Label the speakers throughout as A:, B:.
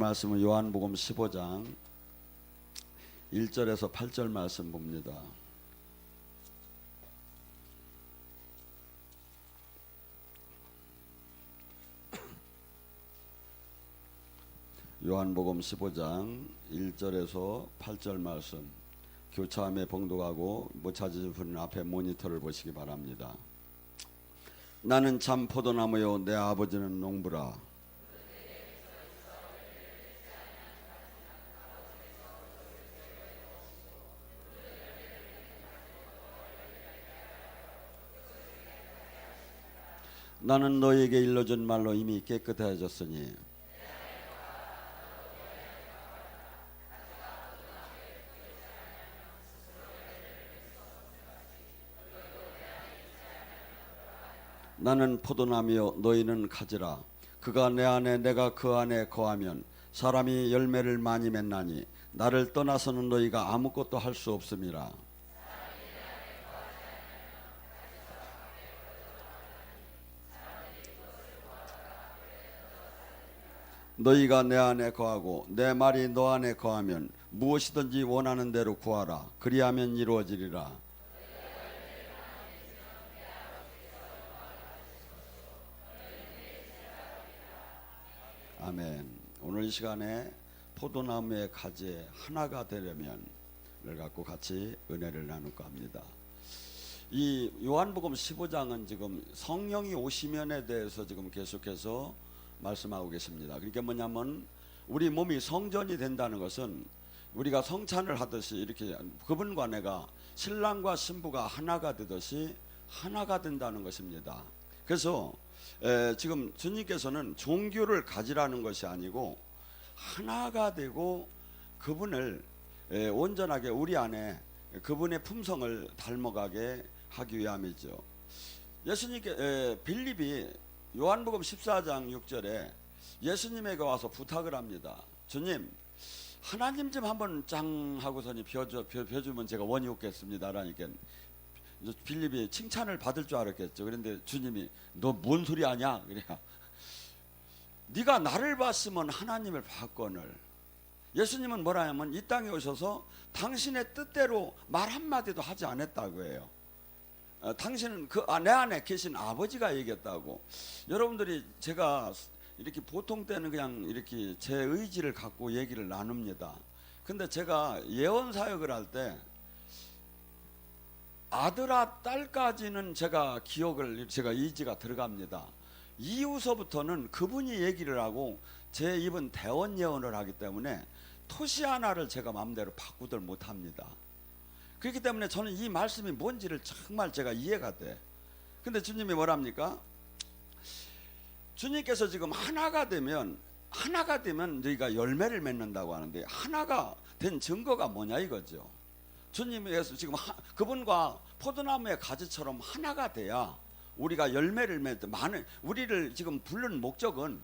A: 말씀은 요한복음 15장 1절에서 8절 말씀 봅니다. 요한복음 15장 1절에서 8절 말씀, 교차함에 봉독하고 못 찾으신 분은 앞에 모니터를 보시기 바랍니다. 나는 참 포도나무요 내 아버지는 농부라. 나는 너에게 일러준 말로 이미 깨끗해졌으니 나는 포도나무요 너희는 가지라. 그가 내 안에 내가 그 안에 거하면 사람이 열매를 많이 맺나니 나를 떠나서는 너희가 아무것도 할 수 없음이라. 너희가 내 안에 거하고 내 말이 너 안에 거하면 무엇이든지 원하는 대로 구하라. 그리하면 이루어지리라. 아멘. 오늘 이 시간에 포도나무의 가지에 하나가 되려면을 갖고 같이 은혜를 나눌까 합니다. 이 요한복음 15장은 지금 성령이 오시면에 대해서 지금 계속해서 말씀하고 계십니다. 그러니까 뭐냐면 우리 몸이 성전이 된다는 것은 우리가 성찬을 하듯이 이렇게 그분과 내가 신랑과 신부가 하나가 되듯이 하나가 된다는 것입니다. 그래서 지금 주님께서는 종교를 가지라는 것이 아니고 하나가 되고 그분을 온전하게 우리 안에 그분의 품성을 닮아가게 하기 위함이죠. 예수님께 빌립이 요한복음 14장 6절에 예수님에게 와서 부탁을 합니다. 주님, 하나님 좀 한번 짱 하고서니 벼주면 제가 원이 없겠습니다. 라니까 빌립이 칭찬을 받을 줄 알았겠죠. 그런데 주님이 너 뭔 소리 하냐? 그래요. 네가 나를 봤으면 하나님을 봤거늘. 예수님은 뭐라 하면 이 땅에 오셔서 당신의 뜻대로 말 한마디도 하지 않았다고 해요. 당신은 내 안에 계신 아버지가 얘기했다고. 여러분들이 제가 이렇게 보통 때는 그냥 이렇게 제 의지를 갖고 얘기를 나눕니다. 근데 제가 예언 사역을 할 때 아들아 딸까지는 제가 의지가 들어갑니다. 이후서부터는 그분이 얘기를 하고 제 입은 대원 예언을 하기 때문에 토시 하나를 제가 마음대로 바꾸들 못합니다. 그렇기 때문에 저는 이 말씀이 뭔지를 정말 제가 이해가 돼. 근데 주님이 뭐랍니까? 주님께서 지금 하나가 되면 너희가 열매를 맺는다고 하는데 하나가 된 증거가 뭐냐 이거죠. 주님께서 지금 그분과 포도나무의 가지처럼 하나가 돼야 우리가 열매를 우리를 지금 부른 목적은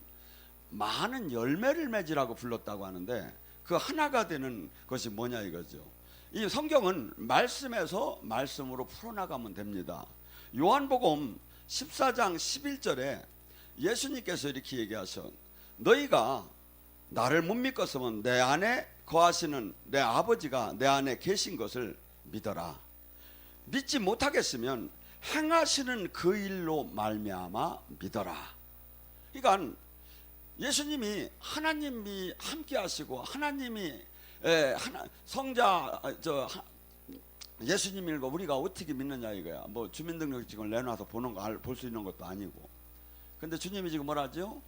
A: 많은 열매를 맺으라고 불렀다고 하는데 그 하나가 되는 것이 뭐냐 이거죠. 이 성경은 말씀에서 말씀으로 풀어나가면 됩니다. 요한복음 14장 11절에 예수님께서 이렇게 얘기하셔. 너희가 나를 못 믿겠으면 내 안에 거하시는 내 아버지가 내 안에 계신 것을 믿어라. 믿지 못하겠으면 행하시는 그 일로 말미암아 믿어라. 그러니까 예수님이 하나님이 함께 하시고 하나님이 성자 예수님을 우리가 어떻게 믿느냐 이거야. 뭐 주민등록증을 내놔서 보는 거 볼 수 있는 것도 아니고. 근데 주님이 지금 뭐라죠?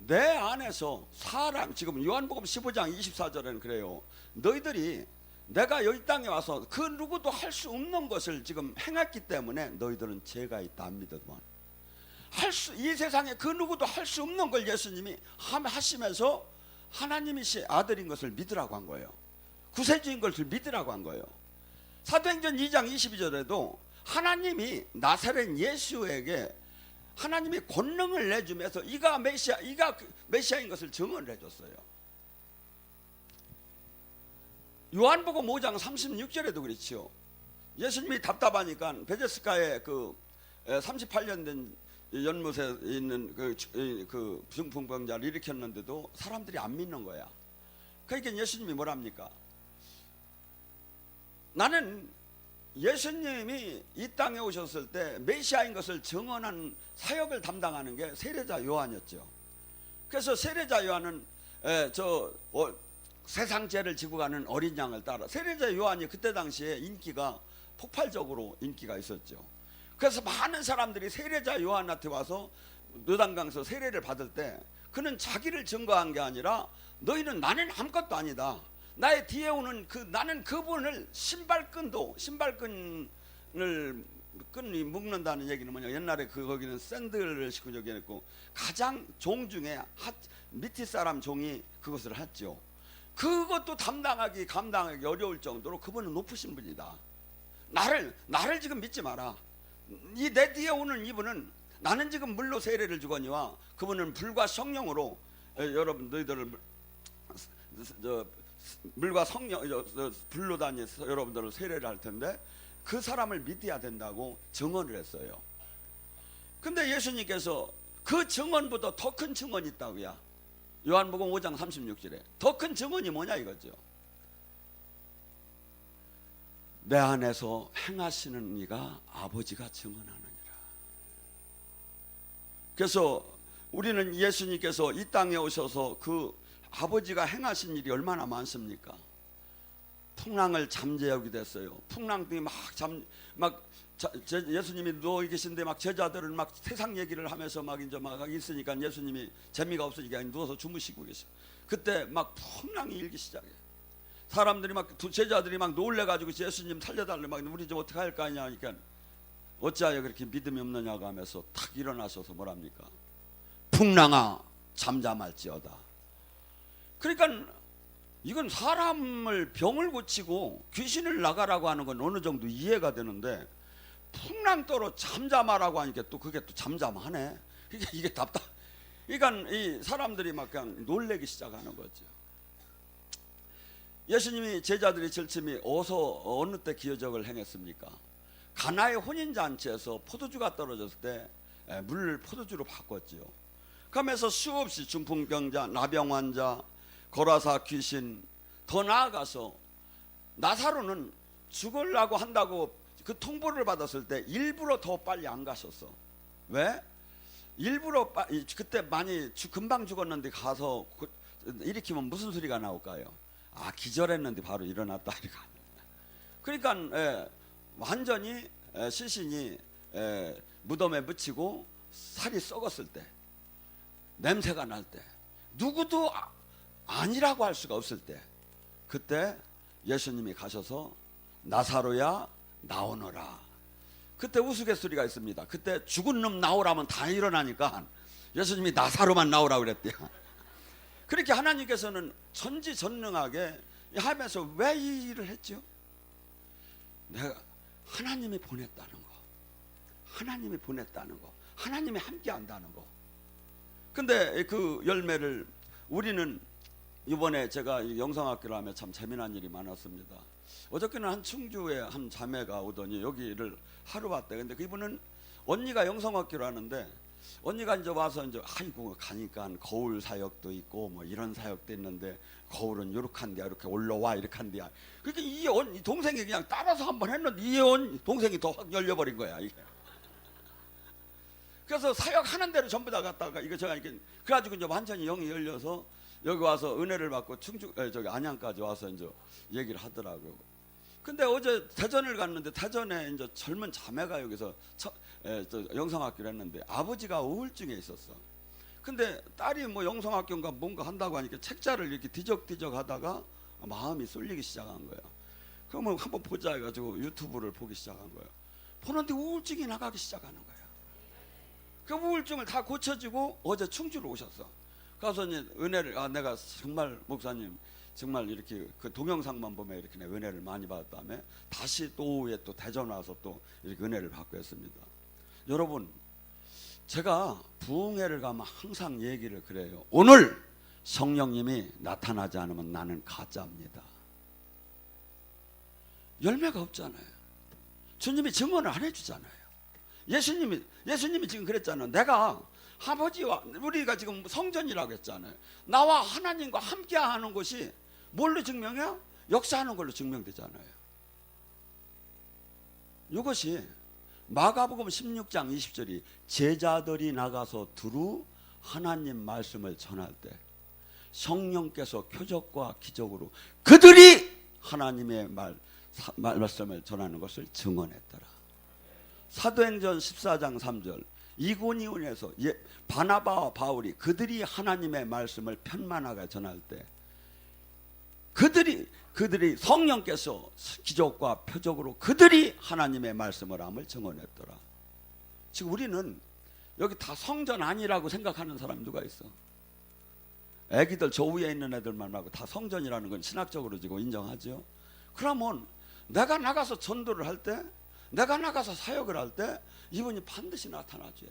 A: 내 안에서 사람, 지금 요한복음 15장 24절에는 그래요. 너희들이 내가 여기 땅에 와서 그 누구도 할 수 없는 것을 지금 행했기 때문에 너희들은 죄가 있다 안 믿어도 이 세상에 그 누구도 할 수 없는 걸 예수님이 하시면서 하나님이시 아들인 것을 믿으라고 한 거예요. 구세주인 것을 믿으라고 한 거예요. 사도행전 2장 22절에도 하나님이 나사렛 예수에게 하나님이 권능을 내주면서 이가 메시아인 것을 증언을 해줬어요. 요한복음 5장 36절에도 그렇지요. 예수님이 답답하니까 베데스가에 38년 된 연못에 있는 그 중풍병자를 일으켰는데도 사람들이 안 믿는 거야. 그러니까 예수님이 뭐랍니까? 나는 예수님이 이 땅에 오셨을 때 메시아인 것을 증언한 사역을 담당하는 게 세례자 요한이었죠. 그래서 세례자 요한은 세상 죄를 지고 가는 어린 양을 따라, 세례자 요한이 그때 당시에 인기가 폭발적으로 인기가 있었죠. 그래서 많은 사람들이 세례자 요한한테 와서 요단강에서 세례를 받을 때 그는 자기를 증거한 게 아니라 너희는 나는 아무것도 아니다, 나의 뒤에 오는 나는 그분을 신발끈이 묶는다는 얘기는 뭐냐, 옛날에 거기는 샌들을 신고 저기 했고 가장 종 중에 밑에 사람 종이 그것을 했죠. 그것도 감당하기 어려울 정도로 그분은 높으신 분이다. 나를 지금 믿지 마라. 이 내 뒤에 오는 이분은 나는 지금 물로 세례를 주거니와 그분은 불과 성령으로 여러분 너희들을 물과 성령 불로 다니서 여러분들을 세례를 할 텐데 그 사람을 믿어야 된다고 증언을 했어요. 근데 예수님께서 그 증언보다 더 큰 증언이 있다고요. 요한복음 5장 36절에 더 큰 증언이 뭐냐 이거죠. 내 안에서 행하시는 이가 아버지가 증언하느니라. 그래서 우리는 예수님께서 이 땅에 오셔서 그 아버지가 행하신 일이 얼마나 많습니까? 풍랑을 잠재우게 됐어요. 풍랑 등이 예수님이 누워 계신데 막 제자들은 막 세상 얘기를 하면서 막 있으니까 예수님이 재미가 없으니까 누워서 주무시고 계셔. 그때 막 풍랑이 일기 시작해. 사람들이 제자들이 막 놀래가지고 예수님 살려달래, 막 우리 좀 어떻게 할까 하니까 어찌하여 그렇게 믿음이 없느냐고 하면서 탁 일어나셔서 뭐랍니까? 풍랑아 잠잠할지어다. 그러니까 이건 사람을 병을 고치고 귀신을 나가라고 하는 건 어느 정도 이해가 되는데 풍랑 떨어 잠잠하라고 하니까 또 그게 또 잠잠하네. 이게 답답. 그러니까 이 사람들이 막 그냥 놀래기 시작하는 거죠. 예수님이 제자들이 절침이 어느 때 기적을 행했습니까? 가나의 혼인잔치에서 포도주가 떨어졌을 때 포도주로 바꿨지요. 그러면서 수없이 중풍병자, 나병환자, 거라사 귀신, 더 나아가서 나사로는 죽으려고 한다고 그 통보를 받았을 때 일부러 더 빨리 안 가셨어. 왜? 일부러 그때 많이 금방 죽었는데 가서 일으키면 무슨 소리가 나올까요? 기절했는데 바로 일어났다. 그러니까 완전히 시신이 무덤에 묻히고 살이 썩었을 때, 냄새가 날 때, 누구도 아니라고 할 수가 없을 때, 그때 예수님이 가셔서 나사로야 나오너라. 그때 우스갯소리가 있습니다. 그때 죽은 놈 나오라면 다 일어나니까 예수님이 나사로만 나오라고 그랬대요. 그렇게 하나님께서는 전지전능하게 하면서 왜 이 일을 했죠? 내가 하나님이 보냈다는 거, 하나님이 보냈다는 거, 하나님이 함께 한다는 거. 근데 그 열매를 우리는 이번에 제가 영성학교를 하며 참 재미난 일이 많았습니다. 어저께는 한 충주에 한 자매가 오더니 여기를 하루 왔대. 근데 그분은 언니가 영성학교를 하는데 언니가 이제 와서 이제 아이고 가니까 거울 사역도 있고 뭐 이런 사역도 있는데 거울은 요렇게한데 이렇게 올라와 이렇게 한대야. 그러니까 이 동생이 그냥 따라서 한번 했는데 이 동생이 더 확 열려버린 거야 이게. 그래서 사역하는 대로 전부 다 갔다가 이거 제가 이렇게 그래가지고 이제 완전히 영이 열려서 여기 와서 은혜를 받고 저기 안양까지 와서 이제 얘기를 하더라고요. 근데 어제 대전을 갔는데 대전에 이제 젊은 자매가 여기서 영성학교를 했는데 아버지가 우울증에 있었어. 근데 딸이 뭐 영성학교인가 뭔가 한다고 하니까 책자를 이렇게 뒤적뒤적 하다가 마음이 쏠리기 시작한 거예요. 그러면 한번 보자 해가지고 유튜브를 보기 시작한 거예요. 보는데 우울증이 나가기 시작하는 거예요. 그 우울증을 다 고쳐지고 어제 충주로 오셨어. 가서 이제 은혜를 내가 정말 목사님 정말 이렇게 그 동영상만 보면 이렇게 은혜를 많이 받았다며 다시 또 오후에 또 대전 와서 또 이렇게 은혜를 받고 했습니다. 여러분, 제가 부흥회를 가면 항상 얘기를 그래요. 오늘 성령님이 나타나지 않으면 나는 가짜입니다. 열매가 없잖아요. 주님이 증언을 안 해주잖아요. 예수님이 지금 그랬잖아요. 내가 아버지와 우리가 지금 성전이라고 했잖아요. 나와 하나님과 함께하는 것이 뭘로 증명해요? 역사하는 걸로 증명되잖아요. 이것이 마가복음 16장 20절이 제자들이 나가서 두루 하나님 말씀을 전할 때 성령께서 표적과 기적으로 그들이 하나님의 말씀을 전하는 것을 증언했더라. 사도행전 14장 3절 이고니온에서 바나바와 바울이 그들이 하나님의 말씀을 편만하게 전할 때 그들이 성령께서 기적과 표적으로 그들이 하나님의 말씀을 함을 증언했더라. 지금 우리는 여기 다 성전 아니라고 생각하는 사람이 누가 있어? 애기들 저 위에 있는 애들만 하고 다 성전이라는 건 신학적으로 지금 인정하죠. 그러면 내가 나가서 전도를 할 때, 내가 나가서 사역을 할 때 이분이 반드시 나타나줘요.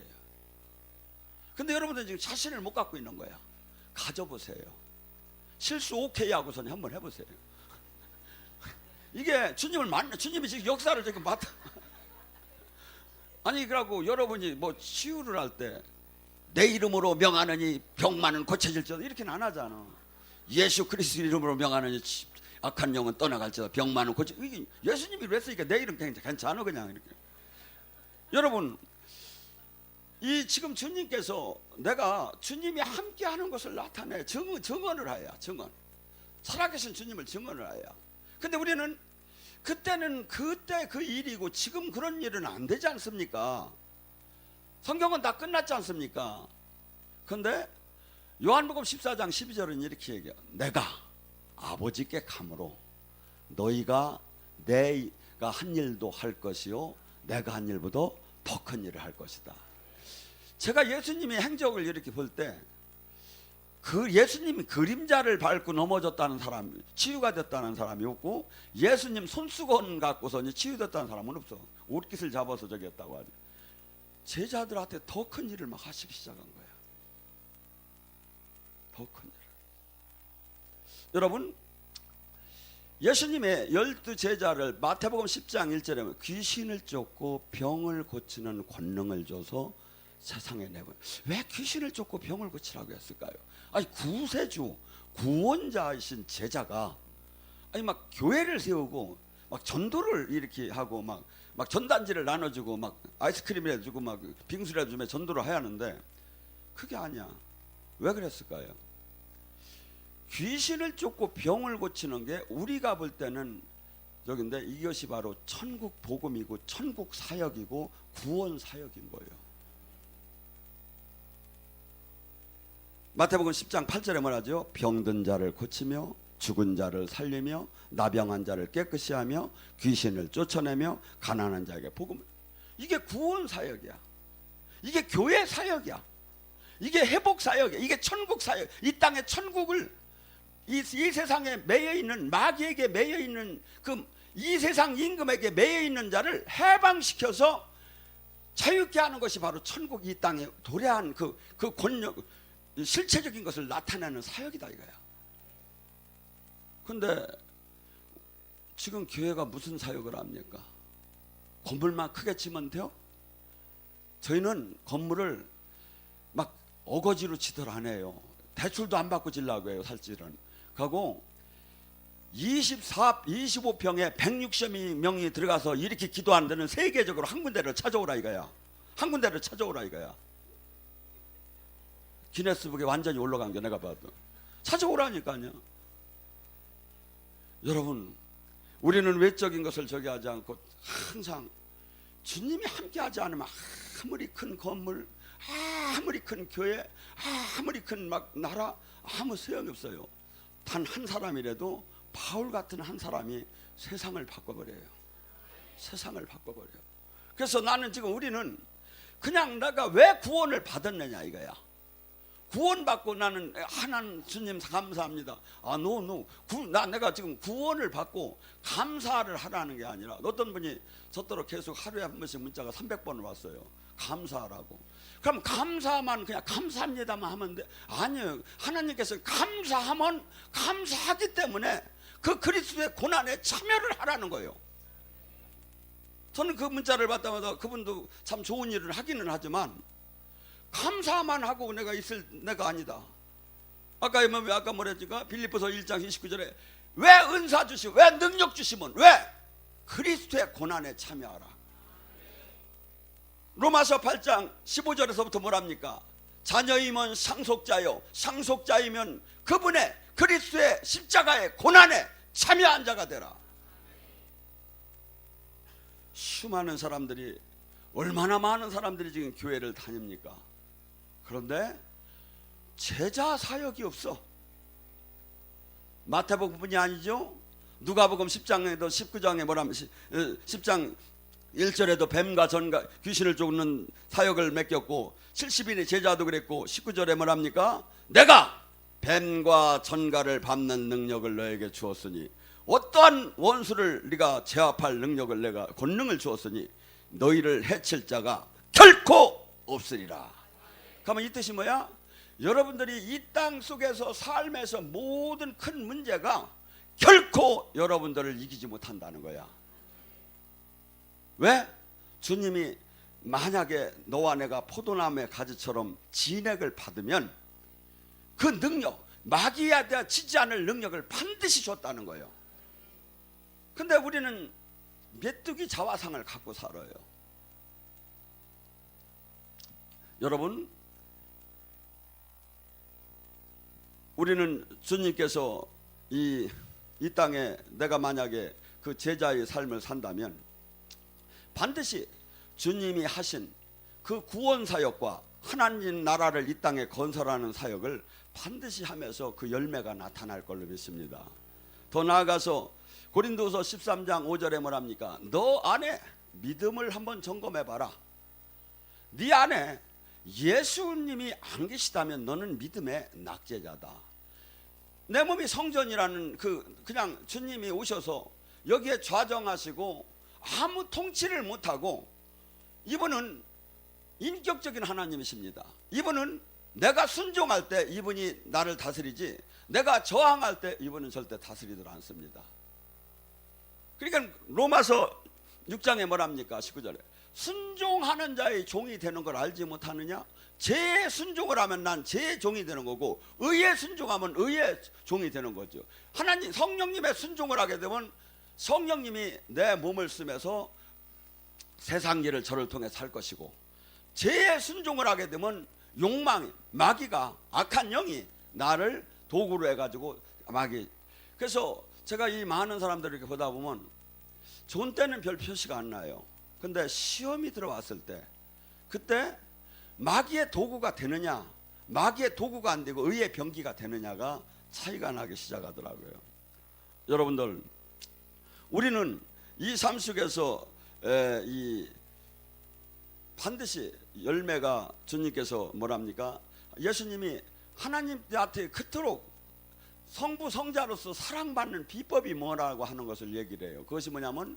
A: 근데 여러분들 지금 자신을 못 갖고 있는 거야. 가져보세요. 실수 오케이 하고선 한번 해보세요. 이게 주님이 지금 역사를 지금 맡아. 아니 그러고 여러분이 뭐 치유를 할 때 내 이름으로 명하느니 병만은 고쳐질지어다 이렇게는 안 하잖아. 예수 그리스도 이름으로 명하느니 악한 영은 떠나갈지어다 병만은 이게 예수님이 그랬으니까 내 이름 괜찮아 그냥 이렇게. 여러분 이 지금 주님께서 내가 주님이 함께하는 것을 나타내 증언을 하야. 증언. 살아계신 주님을 증언을 하야. 근데 우리는 그때는 그때 그 일이고 지금 그런 일은 안 되지 않습니까? 성경은 다 끝났지 않습니까? 근데 요한복음 14장 12절은 이렇게 얘기해요. 내가 아버지께 가므로 너희가 내가 한 일도 할 것이요 내가 한 일보다 더 큰 일을 할 것이다. 제가 예수님의 행적을 이렇게 볼 때 그 예수님이 그림자를 밟고 넘어졌다는 사람, 치유가 됐다는 사람이 없고 예수님 손수건 갖고서 치유됐다는 사람은 없어. 옷깃을 잡아서 저기 했다고 하죠. 제자들한테 더 큰 일을 막 하시기 시작한 거야. 더 큰 일. 여러분 예수님의 12제자를 마태복음 10장 1절에 보면 귀신을 쫓고 병을 고치는 권능을 줘서 세상에 내보내. 왜 귀신을 쫓고 병을 고치라고 했을까요? 아니 구세주 구원자이신 제자가 아니 막 교회를 세우고 막 전도를 이렇게 하고 막 전단지를 나눠주고 막 아이스크림을 해주고 막 빙수를 해주면 전도를 해야 하는데 그게 아니야. 왜 그랬을까요? 귀신을 쫓고 병을 고치는 게 우리가 볼 때는 여기인데 이것이 바로 천국 복음이고 천국 사역이고 구원 사역인 거예요. 마태복음 10장 8절에 뭐라죠? 병든 자를 고치며 죽은 자를 살리며 나병한 자를 깨끗이 하며 귀신을 쫓아내며 가난한 자에게 복음을. 이게 구원 사역이야. 이게 교회 사역이야. 이게 회복 사역이야. 이게 천국 사역. 이 땅의 천국을 이 세상에 매여 있는 마귀에게 매여 있는 이 세상 임금에게 매여 있는 자를 해방시켜서 자유케 하는 것이 바로 천국 이 땅에 도래한 그 권력 실체적인 것을 나타내는 사역이다 이거야. 근데 지금 교회가 무슨 사역을 합니까? 건물만 크게 치면 돼요? 저희는 건물을 막 어거지로 지들 안 해요. 대출도 안 받고 지려고 해요. 살찌는 하고 25평에 160명이 들어가서 이렇게 기도하는 데는 세계적으로 한 군데를 찾아오라 이거야. 한 군데를 찾아오라 이거야. 기네스북에 완전히 올라간 게 내가 봐도 찾아오라니까요. 여러분 우리는 외적인 것을 저기 하지 않고 항상 주님이 함께 하지 않으면 아무리 큰 건물 아무리 큰 교회 아무리 큰 막 나라 아무 소용이 없어요. 단 한 사람이라도 바울 같은 한 사람이 세상을 바꿔버려요. 세상을 바꿔버려요. 그래서 나는 지금 우리는 그냥 내가 왜 구원을 받았느냐 이거야. 구원받고 나는 하나님 주님 감사합니다. 내가 지금 구원을 받고 감사를 하라는 게 아니라 어떤 분이 저토록 계속 하루에 한 번씩 문자가 300번을 왔어요. 감사하라고. 그럼 감사만 그냥 감사합니다만 하면 돼? 아니에요. 하나님께서 감사하면 감사하기 때문에 그 그리스도의 고난에 참여를 하라는 거예요. 저는 그 문자를 받자마자 그분도 참 좋은 일을 하기는 하지만 감사만 하고 내가 있을 내가 아니다. 아까 뭐랬지가? 빌립보서 1장 29절에 왜 은사 주시고 왜 능력 주시면 왜 그리스도의 고난에 참여하라. 로마서 8장 15절에서부터 뭐랍니까? 자녀이면 상속자요, 상속자이면 그분의 그리스도의 십자가의 고난에 참여한 자가 되라. 수많은 사람들이, 얼마나 많은 사람들이 지금 교회를 다닙니까? 그런데 제자 사역이 없어. 마태복음뿐이 아니죠. 누가복음 10장에도 19장에 뭐라면 10장 1절에도 뱀과 전과 귀신을 쫓는 사역을 맡겼고 70인의 제자도 그랬고 19절에 뭐랍니까? 내가 뱀과 전갈을 밟는 능력을 너에게 주었으니 어떠한 원수를 네가 제압할 능력을 내가 권능을 주었으니 너희를 해칠 자가 결코 없으리라. 그러면 이 뜻이 뭐야? 여러분들이 이 땅 속에서 삶에서 모든 큰 문제가 결코 여러분들을 이기지 못한다는 거야. 왜? 주님이 만약에 너와 내가 포도나무의 가지처럼 진액을 받으면 그 능력, 마귀에 대해 지지 않을 능력을 반드시 줬다는 거예요. 근데 우리는 메뚜기 자화상을 갖고 살아요. 여러분, 우리는 주님께서 이 땅에 내가 만약에 그 제자의 삶을 산다면 반드시 주님이 하신 그 구원 사역과 하나님 나라를 이 땅에 건설하는 사역을 반드시 하면서 그 열매가 나타날 걸로 믿습니다. 더 나아가서 고린도서 13장 5절에 뭐랍니까? 너 안에 믿음을 한번 점검해봐라. 네 안에 예수님이 안 계시다면 너는 믿음의 낙제자다. 내 몸이 성전이라는 그냥 주님이 오셔서 여기에 좌정하시고 아무 통치를 못하고, 이분은 인격적인 하나님이십니다. 이분은 내가 순종할 때 이분이 나를 다스리지 내가 저항할 때 이분은 절대 다스리들 않습니다. 그러니까 로마서 6장에 뭐랍니까? 19절에 순종하는 자의 종이 되는 걸 알지 못하느냐? 죄의 순종을 하면 난 죄의 종이 되는 거고 의의 순종하면 의의 종이 되는 거죠. 하나님 성령님의 순종을 하게 되면 성령님이 내 몸을 쓰면서 세상 일을 저를 통해 살 것이고, 죄의 순종을 하게 되면 욕망이, 마귀가, 악한 영이 나를 도구로 해가지고 마귀. 그래서 제가 이 많은 사람들을 이렇게 보다 보면 좋은 때는 별 표시가 안 나요. 근데 시험이 들어왔을 때 그때 마귀의 도구가 되느냐, 마귀의 도구가 안 되고 의의 병기가 되느냐가 차이가 나기 시작하더라고요. 여러분들, 우리는 이 삶 속에서 반드시 열매가, 주님께서 뭐랍니까? 예수님이 하나님한테 그토록 성부 성자로서 사랑받는 비법이 뭐라고 하는 것을 얘기를 해요. 그것이 뭐냐면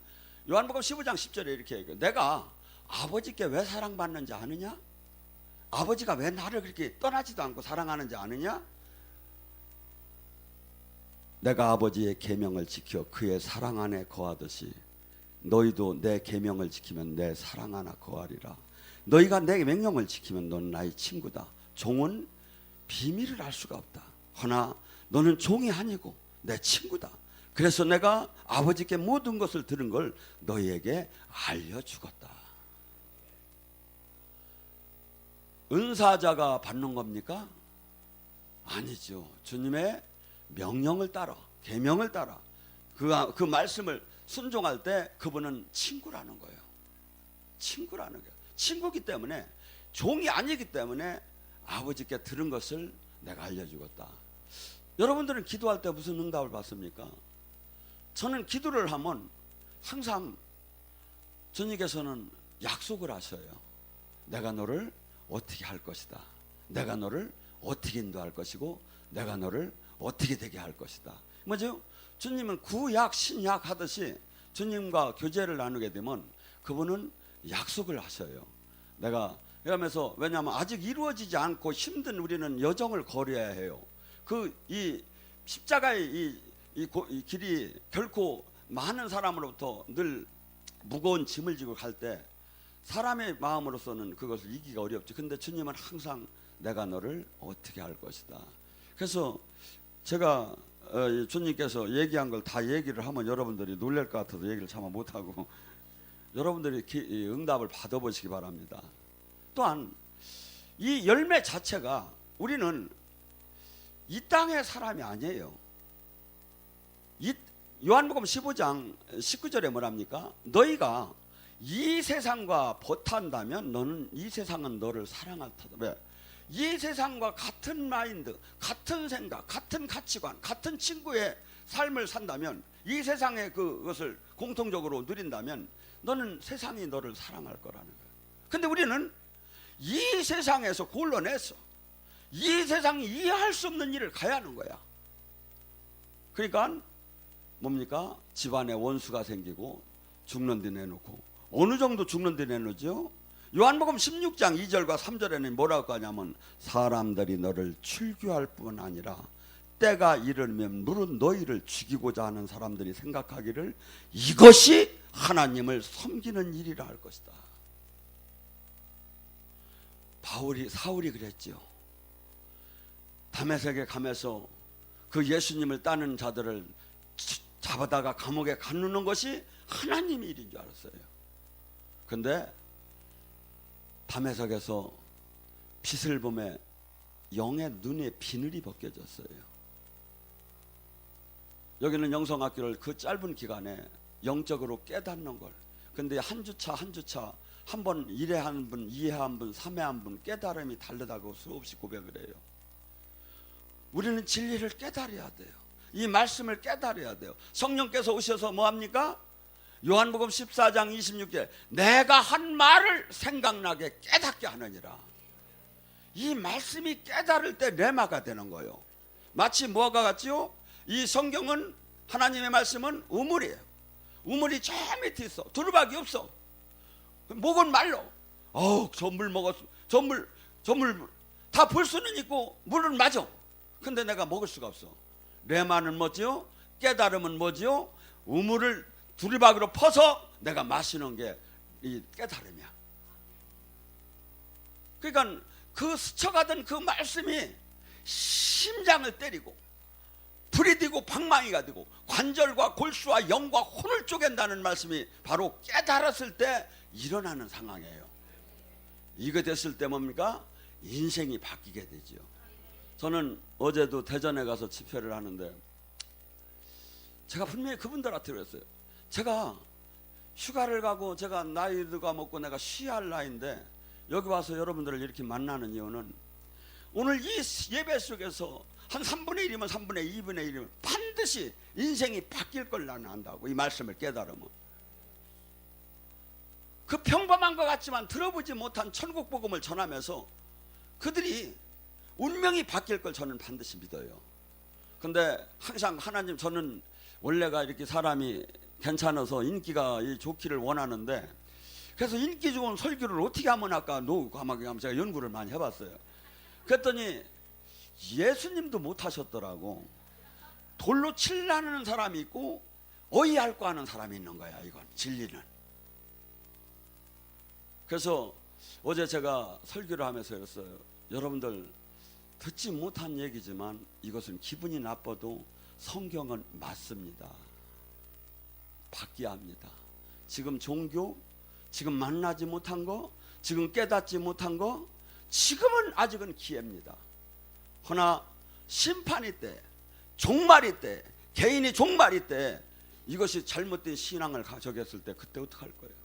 A: 요한복음 15장 10절에 이렇게 얘기해요. 내가 아버지께 왜 사랑받는지 아느냐? 아버지가 왜 나를 그렇게 떠나지도 않고 사랑하는지 아느냐? 내가 아버지의 계명을 지켜 그의 사랑 안에 거하듯이 너희도 내 계명을 지키면 내 사랑 안에 거하리라. 너희가 내 명령을 지키면 너는 나의 친구다. 종은 비밀을 알 수가 없다. 허나 너는 종이 아니고 내 친구다. 그래서 내가 아버지께 모든 것을 들은 걸 너희에게 알려주겠다. 은사자가 받는 겁니까? 아니죠. 주님의 명령을 따라, 계명을 따라 그 말씀을 순종할 때 그분은 친구라는 거예요. 친구라는 거예요. 친구기 때문에, 종이 아니기 때문에 아버지께 들은 것을 내가 알려주겠다. 여러분들은 기도할 때 무슨 응답을 받습니까? 저는 기도를 하면 항상 주님께서는 약속을 하셔요. 내가 너를 어떻게 할 것이다. 내가 너를 어떻게 인도할 것이고 내가 너를 어떻게 되게 할 것이다. 뭐죠? 주님은 구약 신약 하듯이 주님과 교제를 나누게 되면 그분은 약속을 하셔요. 내가 이러면서, 왜냐하면 아직 이루어지지 않고 힘든 우리는 여정을 걸어야 해요. 이 십자가의 이 길이 결코 많은 사람으로부터 늘 무거운 짐을 지고 갈 때 사람의 마음으로서는 그것을 이기기가 어렵죠. 근데 주님은 항상 내가 너를 어떻게 할 것이다. 그래서 제가 주님께서 얘기한 걸 다 얘기를 하면 여러분들이 놀랄 것 같아서 얘기를 차마 못하고 여러분들이 응답을 받아보시기 바랍니다. 또한 이 열매 자체가 우리는 이 땅의 사람이 아니에요. 요한복음 15장 19절에 뭐랍니까? 너희가 이 세상과 버탄다면 너는 이 세상은 너를 사랑할 터다. 왜? 이 세상과 같은 마인드, 같은 생각, 같은 가치관, 같은 친구의 삶을 산다면, 이 세상의 그것을 공통적으로 누린다면 너는 세상이 너를 사랑할 거라는 거예요. 근데 우리는 이 세상에서 골라내서 이 세상이 이해할 수 없는 일을 가야 하는 거야. 그러니까 뭡니까? 집안에 원수가 생기고 죽는 데 내놓고, 어느 정도 죽는 데 내놓죠? 요한복음 16장 2절과 3절에는 뭐라고 하냐면, 사람들이 너를 출교할 뿐 아니라 때가 이르면 물은 너희를 죽이고자 하는 사람들이 생각하기를 이것이 하나님을 섬기는 일이라 할 것이다. 사울이 그랬죠. 다메섹에 가면서 그 예수님을 따는 자들을 잡아다가 감옥에 가두는 것이 하나님의 일인 줄 알았어요. 근데 다메섹에서 빛을 보매 영의 눈에 비늘이 벗겨졌어요. 여기는 영성학교를 그 짧은 기간에 영적으로 깨닫는 걸. 근데 한 주차 한 번 1회 한 분, 2회 한 분, 3회 한 분 깨달음이 다르다고 수없이 고백을 해요. 우리는 진리를 깨달아야 돼요. 이 말씀을 깨달아야 돼요. 성령께서 오셔서 뭐합니까? 요한복음 14장 26절 내가 한 말을 생각나게 깨닫게 하느니라. 이 말씀이 깨달을 때 레마가 되는 거예요. 마치 뭐가 같지요? 이 성경은, 하나님의 말씀은 우물이에요. 우물이 저 밑에 있어. 두루박이 없어. 목은 말로. 저 물 먹었어. 저 물 다 볼 수는 있고 물은 맞아. 근데 내가 먹을 수가 없어. 레마는 뭐지요? 깨달음은 뭐지요? 우물을 두루박이로 퍼서 내가 마시는 게 이 깨달음이야. 그러니까 그 스쳐가던 그 말씀이 심장을 때리고 불이 되고 방망이가 되고 관절과 골수와 영과 혼을 쪼갠다는 말씀이 바로 깨달았을 때 일어나는 상황이에요. 이거 됐을 때 뭡니까? 인생이 바뀌게 되죠. 저는 어제도 대전에 가서 집회를 하는데 제가 분명히 그분들한테 그랬어요. 제가 휴가를 가고 제가 나이가 먹고 내가 쉬어야 할 나이인데 여기 와서 여러분들을 이렇게 만나는 이유는 오늘 이 예배 속에서 한 3분의 1이면 3분의 2분의 1이면 반드시 인생이 바뀔 걸 나는 안다고. 이 말씀을 깨달으면 그 평범한 것 같지만 들어보지 못한 천국 복음을 전하면서 그들이 운명이 바뀔 걸 저는 반드시 믿어요. 근데 항상 하나님, 저는 원래가 이렇게 사람이 괜찮아서 인기가 좋기를 원하는데, 그래서 인기 좋은 설교를 어떻게 하면 할까 노감하게 하면 제가 연구를 많이 해봤어요. 그랬더니 예수님도 못하셨더라고. 돌로 칠라는 사람이 있고 어이할거 하는 사람이 있는 거야. 이건 진리는. 그래서 어제 제가 설교를 하면서 그랬어요. 여러분들 듣지 못한 얘기지만 이것은 기분이 나빠도 성경은 맞습니다. 바뀌어야 합니다. 지금 종교, 지금 만나지 못한 거, 지금 깨닫지 못한 거, 지금은 아직은 기회입니다. 그러나 심판이 때, 종말이 때, 개인이 종말이 때 이것이 잘못된 신앙을 가져갔을 때 그때 어떡할 거예요?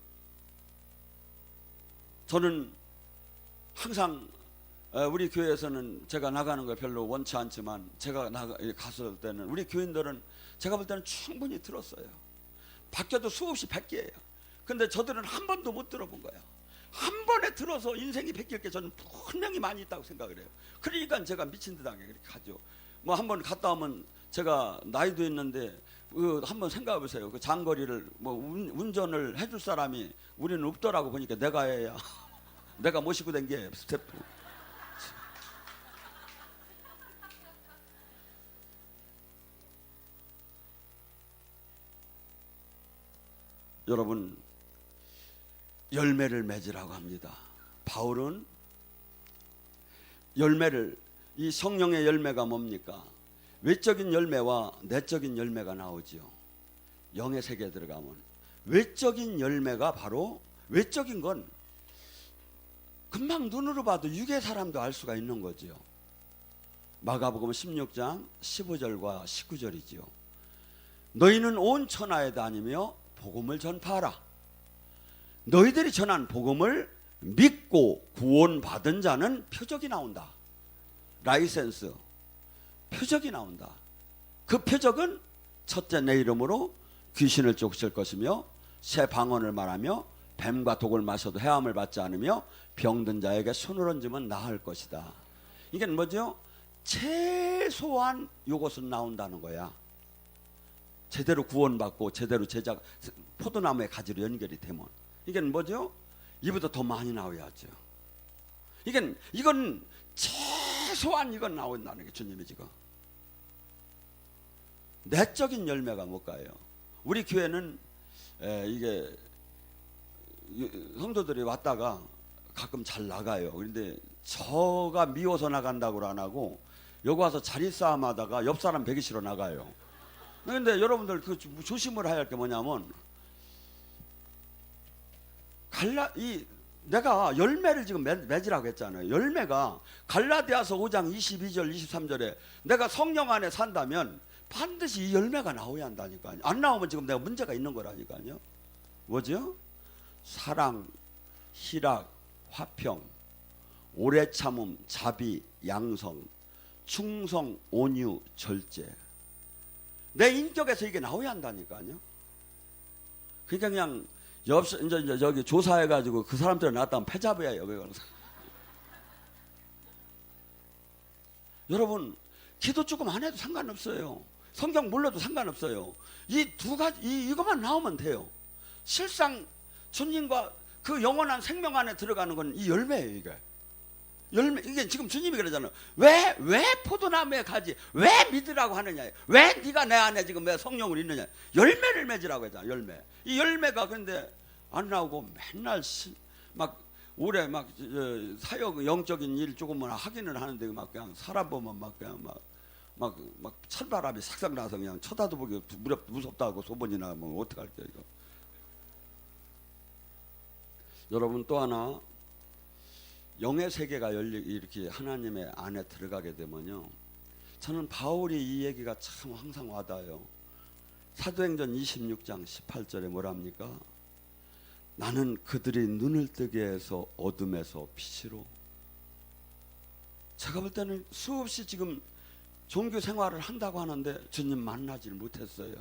A: 저는 항상 우리 교회에서는 제가 나가는 걸 별로 원치 않지만 제가 갔을 때는 우리 교인들은 제가 볼 때는 충분히 들었어요. 바뀌어도 수없이 바뀌어요. 근데 저들은 한 번도 못 들어본 거예요. 한 번에 들어서 인생이 바뀔 게 저는 분명히 많이 있다고 생각을 해요. 그러니까 제가 미친 듯하게 그렇게 가죠. 뭐 한 번 갔다 오면 제가 나이도 있는데 한번 생각해 보세요. 그 장거리를 뭐 운전을 해줄 사람이 우리는 없더라고. 보니까 내가 해야 내가 모시고 댕겨 스태프. 여러분, 열매를 맺으라고 합니다. 바울은 열매를, 이 성령의 열매가 뭡니까? 외적인 열매와 내적인 열매가 나오지요. 영의 세계에 들어가면 외적인 열매가 바로, 외적인 건 금방 눈으로 봐도 육의 사람도 알 수가 있는 거지요. 마가복음 16장 15절과 19절이지요. 너희는 온 천하에 다니며 복음을 전파하라. 너희들이 전한 복음을 믿고 구원받은 자는 표적이 나온다. 라이센스, 표적이 나온다. 그 표적은 첫째, 내 이름으로 귀신을 쫓을 것이며 새 방언을 말하며 뱀과 독을 마셔도 해함을 받지 않으며 병든 자에게 손을 얹으면 나을 것이다. 이게 뭐죠? 최소한 요것은 나온다는 거야. 제대로 구원받고 제대로 제작, 포도나무의 가지로 연결이 되면 이게 뭐죠? 이보다 더 많이 나와야죠. 이건 최소한 이건 나온다는 게 주님이 지금. 내적인 열매가 뭘까요? 우리 교회는 이게 성도들이 왔다가 가끔 잘 나가요. 그런데 저가 미워서 나간다고 안 하고 여기 와서 자리 싸움 하다가 옆 사람 배기 싫어 나가요. 그런데 여러분들 그 조심을 해야 할 게 뭐냐면, 내가 열매를 지금 맺으라고 했잖아요. 열매가 갈라디아서 5장 22절 23절에 내가 성령 안에 산다면 반드시 이 열매가 나와야 한다니까요. 안 나오면 지금 내가 문제가 있는 거라니까요. 뭐죠? 사랑, 희락, 화평, 오래 참음, 자비, 양성, 충성, 온유, 절제. 내 인격에서 이게 나와야 한다니까요. 그러니까 그냥 이제 저기 조사해가지고 그 사람들이 나왔다면 패자부야 여기 가서. 여러분, 기도 조금 안 해도 상관없어요. 성경 몰라도 상관없어요. 이 두 가지, 이것만 나오면 돼요. 실상 주님과 그 영원한 생명 안에 들어가는 건 이 열매예요. 이게 열매. 이게 지금 주님이 그러잖아요. 왜 포도나무에 가지, 왜 믿으라고 하느냐, 왜 네가 내 안에 지금 왜 성령을 있느냐. 열매를 맺으라고 했잖아. 열매. 이 열매가 근데 안 나오고 맨날 막 올해 막 사역 영적인 일 조금만 하기는 하는데 막 그냥 살아보면 막 그냥 막 찬바람이 삭삭 나서 그냥 쳐다도 보기 무섭다고 소문이 나면 어떡할게요 이거. 여러분, 또 하나, 영의 세계가 이렇게 하나님의 안에 들어가게 되면요, 저는 바울이 이 얘기가 참 항상 와닿아요. 사도행전 26장 18절에 뭐랍니까? 나는 그들이 눈을 뜨게 해서 어둠에서 빛으로. 제가 볼 때는 수없이 지금 종교 생활을 한다고 하는데 주님 만나질 못했어요.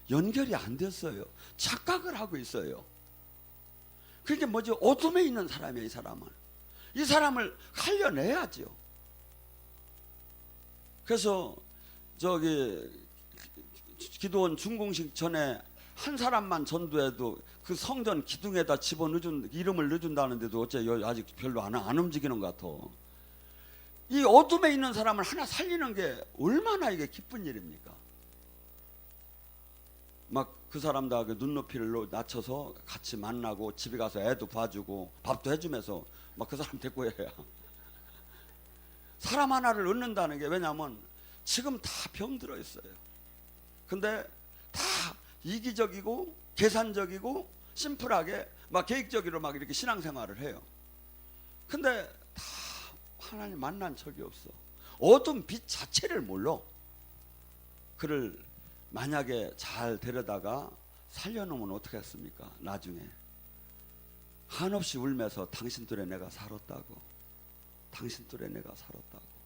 A: 연결이 안 됐어요. 착각을 하고 있어요. 그게 뭐죠? 어둠에 있는 사람이에요. 이 사람을 살려내야죠. 그래서 저기 기도원 준공식 전에 한 사람만 전도해도 그 성전 기둥에다 이름을 넣어준다는데도 어째 아직 별로 안 움직이는 것 같아. 이 어둠에 있는 사람을 하나 살리는 게 얼마나 이게 기쁜 일입니까? 막 그 사람 다 그 눈높이를 낮춰서 같이 만나고 집에 가서 애도 봐주고 밥도 해주면서 막 그 사람 데리고 해야. 사람 하나를 얻는다는 게, 왜냐하면 지금 다 병들어 있어요. 근데 다 이기적이고 계산적이고 심플하게 막 계획적으로 막 이렇게 신앙생활을 해요. 근데 다 하나님 만난 적이 없어. 어둠 빛 자체를 몰라. 그를 만약에 잘 데려다가 살려놓으면 어떻게 했습니까? 나중에 한없이 울면서 당신 뜰에 내가 살았다고, 당신 뜰에 내가 살았다고.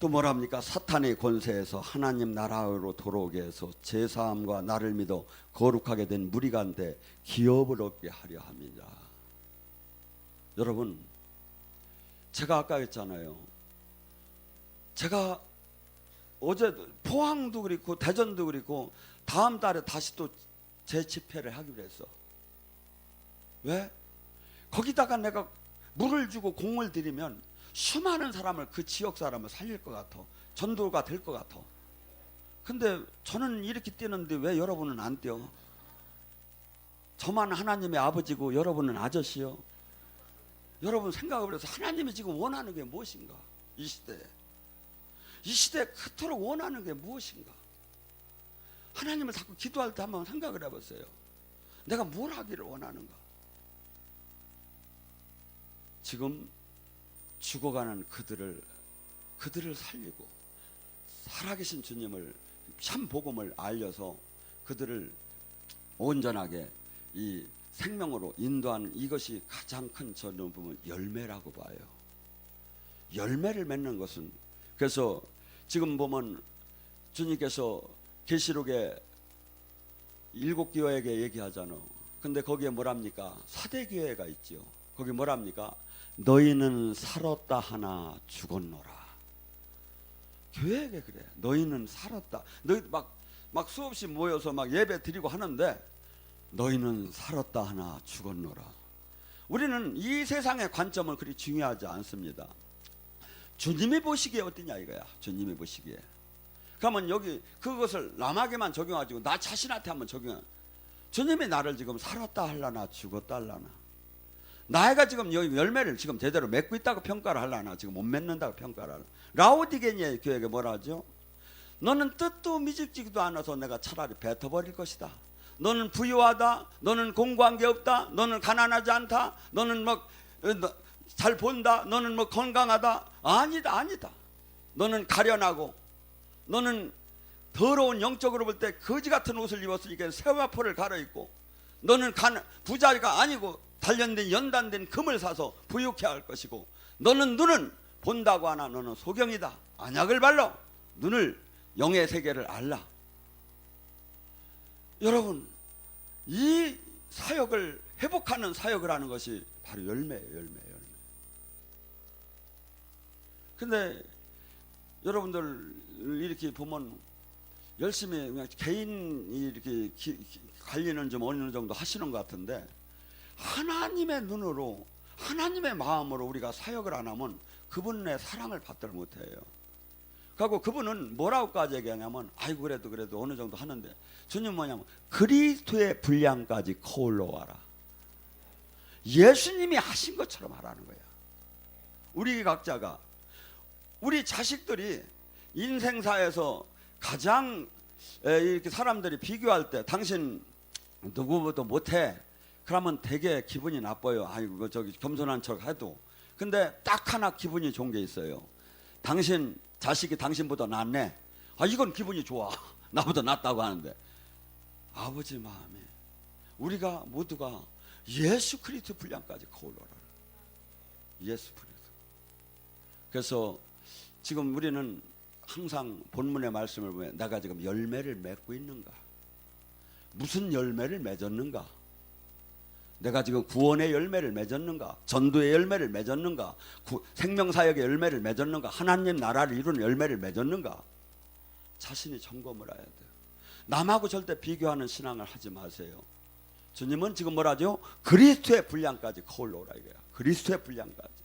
A: 또 뭐랍니까? 사탄의 권세에서 하나님 나라로 돌아오게 해서 제사함과 나를 믿어 거룩하게 된 무리간데 기업을 얻게 하려 함이라. 여러분, 제가 아까 했잖아요. 제가 어제 포항도 그렇고 대전도 그렇고 다음 달에 다시 또 재집회를 하기로 했어. 왜? 거기다가 내가 물을 주고 공을 들이면 수많은 사람을, 그 지역 사람을 살릴 것 같아. 전도가 될 것 같아. 근데 저는 이렇게 뛰는데 왜 여러분은 안 뛰어? 저만 하나님의 아버지고 여러분은 아저씨요. 여러분 생각을 해서 하나님이 지금 원하는 게 무엇인가? 이 시대에 그토록 원하는 게 무엇인가? 하나님을 자꾸 기도할 때 한번 생각을 해보세요. 내가 뭘 하기를 원하는가? 지금 죽어가는 그들을 살리고 살아계신 주님을 참 복음을 알려서 그들을 온전하게 이 생명으로 인도하는 이것이 가장 큰 저는 보면 열매라고 봐요. 열매를 맺는 것은, 그래서 지금 보면 주님께서 계시록에 7교회에게 얘기하잖아. 근데 거기에 뭐랍니까? 사대교회가 있죠. 거기 뭐랍니까? 너희는 살았다 하나 죽었노라. 교회에게 그래. 너희는 살았다. 너희 막 수없이 모여서 막 예배 드리고 하는데 너희는 살았다 하나 죽었노라. 우리는 이 세상의 관점은 그리 중요하지 않습니다. 주님이 보시기에 어떠냐 이거야. 주님이 보시기에. 그러면 여기 그것을 남에게만 적용하지 나 자신한테 한번 적용해. 주님이 나를 지금 살았다 할라나 죽었다 할라나, 나이가 지금 여기 열매를 지금 제대로 맺고 있다고 평가를 할라나 지금 못 맺는다고 평가를 할라나. 라오디게니아 교회에게 뭐라 하죠? 너는 뜻도 미직지기도 않아서 내가 차라리 뱉어버릴 것이다. 너는 부유하다, 너는 공부한 게 없다, 너는 가난하지 않다, 너는 뭐 잘 본다, 너는 뭐 건강하다. 아니다. 너는 가련하고, 너는 더러운 영적으로 볼 때 거지 같은 옷을 입었으니까 세와포를 갈아입고, 너는 부자가 아니고 단련된 연단된 금을 사서 부유케 할 것이고, 너는 눈은 본다고 하나 너는 소경이다. 안약을 발라 눈을 영의 세계를 알라. 여러분, 이 사역을 회복하는 사역을 하는 것이 바로 열매예요. 근데 여러분들 이렇게 보면 열심히 그냥 개인이 이렇게 관리는 좀 어느 정도 하시는 것 같은데, 하나님의 눈으로 하나님의 마음으로 우리가 사역을 안 하면 그분의 사랑을 받들 못해요. 그리고 그분은 뭐라고까지 얘기하냐면, 아이고 그래도 어느 정도 하는데, 주님 뭐냐면 그리스도의 분량까지 거울로 와라. 예수님이 하신 것처럼 하라는 거야. 우리 각자가, 우리 자식들이 인생사에서 가장 이렇게 사람들이 비교할 때 당신 누구보다 못해, 그러면 되게 기분이 나빠요. 아이고 저기 겸손한 척 해도. 근데 딱 하나 기분이 좋은 게 있어요. 당신 자식이 당신보다 낫네. 이건 기분이 좋아. 나보다 낫다고 하는데, 아버지 마음에 우리가 모두가 예수 그리스도 분량까지 거울러라. 예수 그리스도. 그래서 지금 우리는 항상 본문의 말씀을 보면 내가 지금 열매를 맺고 있는가? 무슨 열매를 맺었는가? 내가 지금 구원의 열매를 맺었는가? 전도의 열매를 맺었는가? 생명사역의 열매를 맺었는가? 하나님 나라를 이루는 열매를 맺었는가? 자신이 점검을 해야 돼요. 남하고 절대 비교하는 신앙을 하지 마세요. 주님은 지금 뭐라죠? 그리스도의 분량까지 거울로 오라 이거야. 그리스도의 분량까지.